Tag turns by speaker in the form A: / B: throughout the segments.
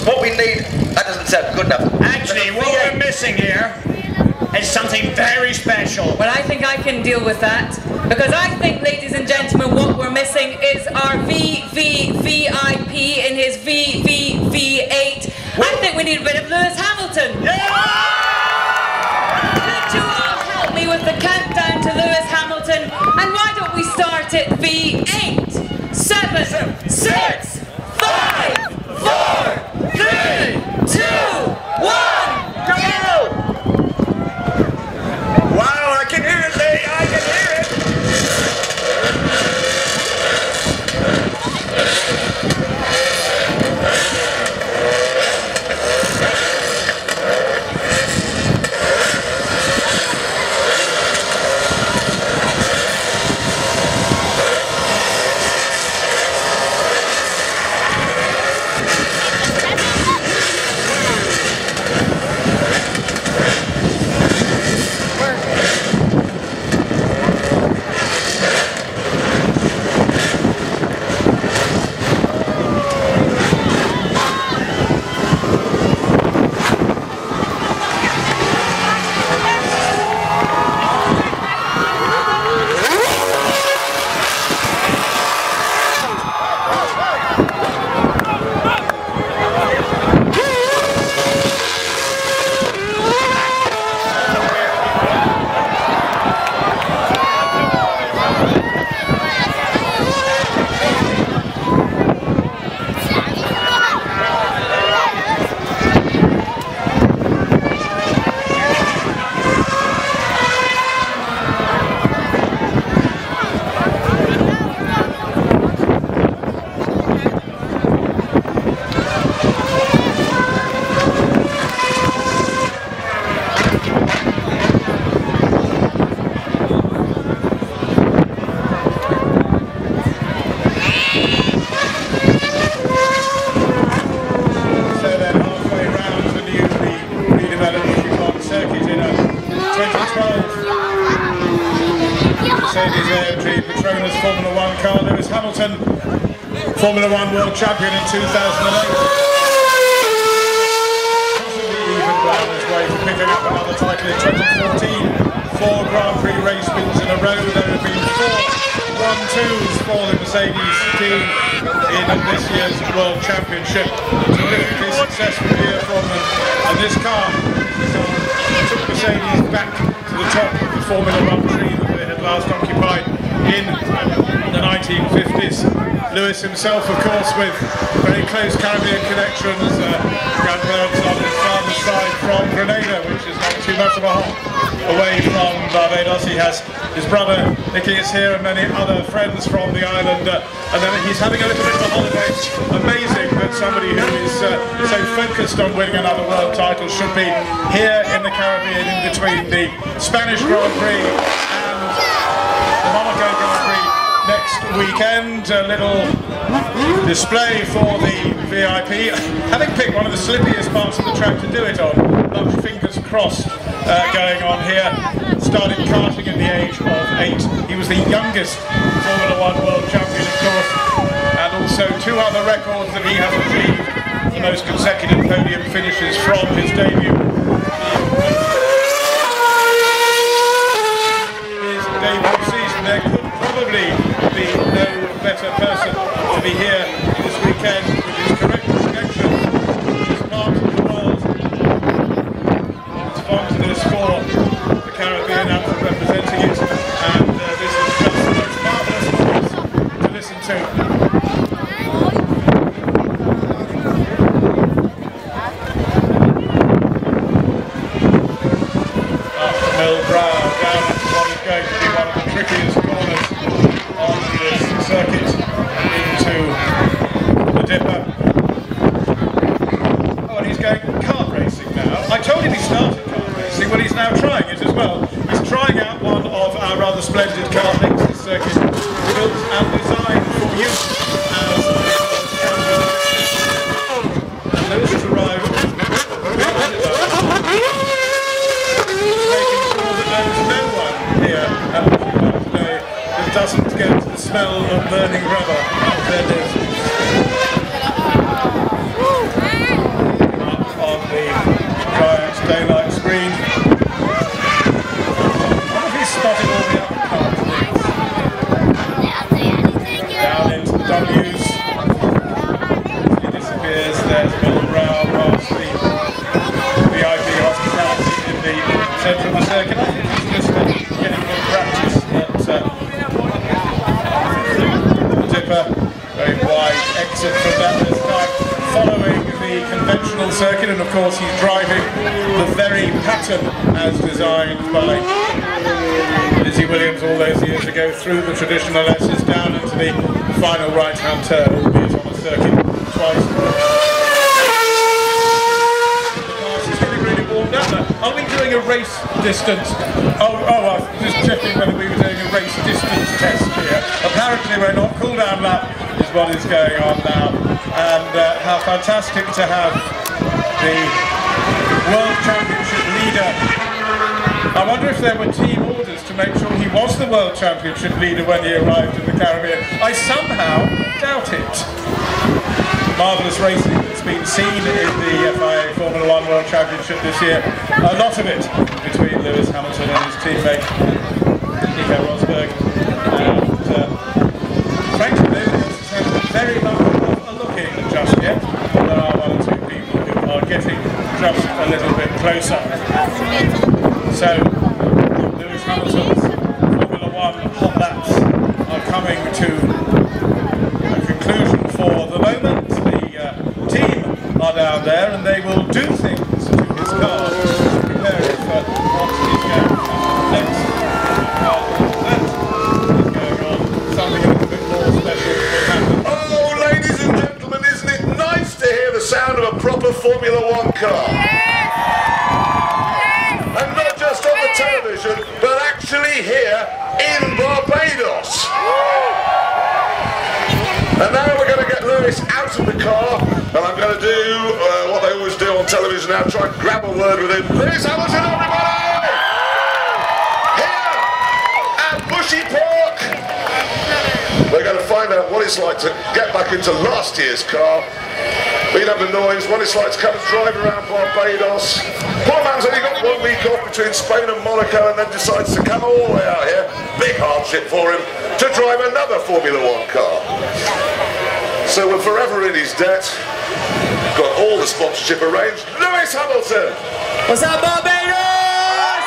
A: what we need, that doesn't sound good enough.
B: Actually, what we're missing here is something very special.
C: Well, I think I can deal with that, because I think, ladies and gentlemen, what we're missing is our VIP in his V8. I think we need a bit of Lewis Hamilton.
B: Yeah!
C: Could you all help me with the countdown to Lewis Hamilton? And why don't we start at V8, 7, 6, 5, 4, 3, 2, 1, go!
B: Wow, I can hear it, Lee! I can hear it! Patronus Formula 1 car, Lewis Hamilton, Formula 1 World Champion in 2008. Possibly even blown his way to picking up another title in 2014. 4 Grand Prix race wins in a row. There have been 4 1-2s for the Mercedes team in this year's World Championship. Terrifically successful year from them. And this car took Mercedes back to the top of the Formula 1 tree that they had last occupied in the 1950s. Lewis himself, of course, with very close Caribbean connections, grandparents on his father's side from Grenada, which is not too much of a hop away from Barbados. He has his brother Nicky is here and many other friends from the island, and then he's having a little bit of a holiday. Amazing that somebody who is so focused on winning another world title should be here in the Caribbean in between the Spanish Grand Prix and the Monaco Grand Prix next weekend. A little display for the VIP. Having picked one of the slippiest parts of the track to do it on, much fingers crossed going on here. Started karting at the age of 8. He was the youngest Formula 1 World Champion, of course, and also 2 other records that he has achieved, the most consecutive podium finishes from his debut. His debut season, there could probably be no better person to be here this weekend with his correct connection to this part of the world. It's fun to this for the Caribbean outfit representing it, and this is just the most marvellous voice to listen to. Trickiest corners on this circuit into the Dipper. Oh, and he's going kart racing now. I told him he started kart racing, well, he's now trying it as well. He's trying out one of our rather splendid kart links. This circuit built and designed for use as a and Lewis has arrived. Making sure that there is no one here at the doesn't get the smell of burning rubber. There it is. on the giant daylight screen. I wonder if he's spotted all the other cars. Down into the W's. He disappears. There's a little row past the VIP hospitality in the centre of the circuit. I think he's just getting good practice at the Dipper. Very wide exit from that this time, following the conventional circuit, and of course he's driving the very pattern as designed by Lizzie Williams all those years ago, through the traditional S's down into the final right-hand turn, albeit on a circuit twice. It's getting really warmed up now. Are we doing a race distance? Oh, I was just checking whether we were doing a race distance test here. Apparently we're not. Cool down lap is what is going on now, and how fantastic to have the World Championship leader. I wonder if there were team orders to make sure he was the World Championship leader when he arrived in the Caribbean. I somehow doubt it. Marvellous racing that's been seen in the FIA Formula 1 World Championship this year. A lot of it between Lewis Hamilton and his teammate Nico Rosberg. And frankly, Lewis has very much a look in just yet. There are one or two people who are getting just a little bit closer. So, Lewis Hamilton's Formula 1 hot laps are coming to a conclusion for the moment. The team are down there and they will do things to his car to prepare it for what is going on next. That is going on. Something a little bit more special will happen.
D: Oh, ladies and gentlemen, isn't it nice to hear the sound of a proper Formula 1 car? And not just on the television, but actually here in Barbados. And now we're going to get Lewis out of the car, and I'm going to do what they always do on television now, try and grab a word with him. Lewis Hamilton, everybody! Here at Bushey Park. We're going to find out what it's like to get back into last year's car, beat up the noise, what it's like to come and drive around Barbados. Poor man's only got 1 week off between Spain and Monaco, and then decides to come all the way out here, big hardship for him, to drive another Formula 1 car. So we're forever in his debt, got all the sponsorship arranged. Lewis Hamilton!
E: What's up, Barbados?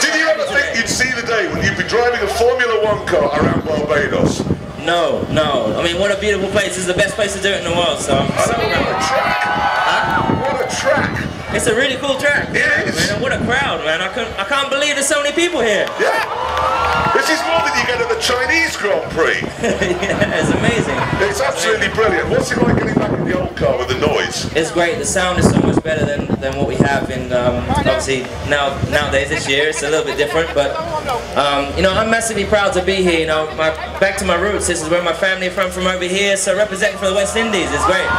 D: Did you ever think you'd see the day when you'd be driving a Formula 1 car around Barbados?
E: No. I mean, what a beautiful place. This is the best place to do it in the world, so I'm so
D: What a track! What a track!
E: It's a really cool track.
D: It is.
E: Man, what a crowd, man. I can't believe there's so many people here.
D: Yeah. This is more than you get at the Chinese Grand Prix.
E: Yeah, it's amazing.
D: It's absolutely brilliant. What's it like getting back in the old car with the noise?
E: It's great. The sound is so much better than what we have in, obviously, nowadays, this year. It's a little bit different, but, you know, I'm massively proud to be here. You know, back to my roots. This is where my family are from over here, so representing for the West Indies is great.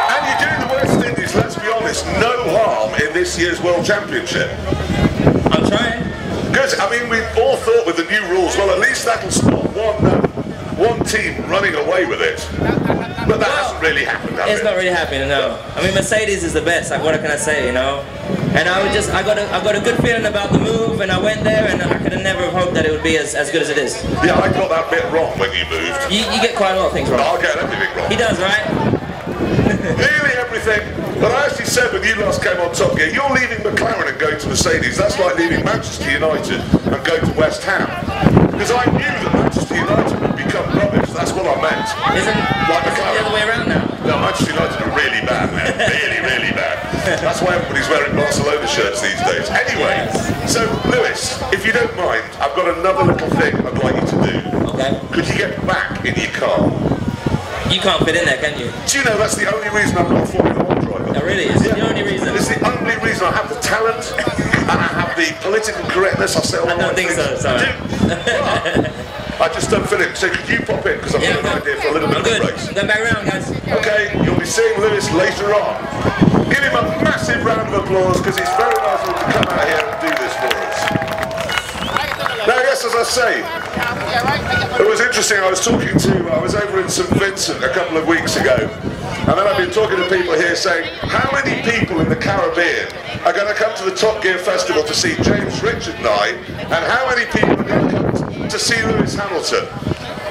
D: And you're doing the West Indies, let's be honest, no harm in this year's World Championship.
E: I'm trying.
D: Good. I mean, we all thought with the new rules, well, at least that'll stop one team running away with it. But that hasn't really happened, has
E: It's
D: it?
E: not really happening, no. I mean, Mercedes is the best. Like, what can I say, you know? And I got a good feeling about the move, and I went there, and I could have never hoped that it would be as good as it is.
D: Yeah, I got that bit wrong when you moved.
E: You get quite a lot of things wrong.
D: I'll get everything wrong.
E: He does, right?
D: Nearly everything. But I actually said when you last came on Top Gear, you're leaving McLaren and going to Mercedes. That's like leaving Manchester United and going to West Ham. Because I knew that Manchester United would become rubbish. That's what I meant.
E: Isn't
D: Like
E: it the
D: McLaren.
E: other way around now?
D: No, Manchester United are really bad, man. Really, really bad. That's why everybody's wearing Barcelona shirts these days. Anyway, so Lewis, if you don't mind, I've got another little thing I'd like you to do.
E: Okay.
D: Could you get back in your car?
E: You can't fit in there, can you?
D: Do you know that's the only reason I'm not a Formula 1 driver?
E: That really is. The only reason.
D: It's the only reason. I have the talent and I have the political correctness. I say all the
E: I don't
D: right
E: think
D: things.
E: so, sorry.
D: I just don't fit in. So could you pop in? Because I've got an idea for a little
E: I'm
D: bit
E: good.
D: of a race.
E: I'm going back around, guys.
D: Okay, you'll be seeing Lewis later on. Give him a massive round of applause because it's very nice of him to come out here and do this for us. Now, yes, I as I say, it was interesting. I was over in St Vincent a couple of weeks ago, and then I've been talking to people here saying, how many people in the Caribbean are going to come to the Top Gear Festival to see James Richard and I, and how many people are going to come to see Lewis Hamilton?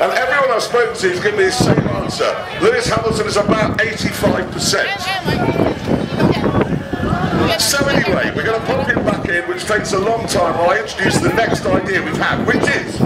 D: And everyone I've spoken to has given me the same answer. Lewis Hamilton is about 85%. So anyway, we're going to pop him back in, which takes a long time while I introduce the next idea we've had, which is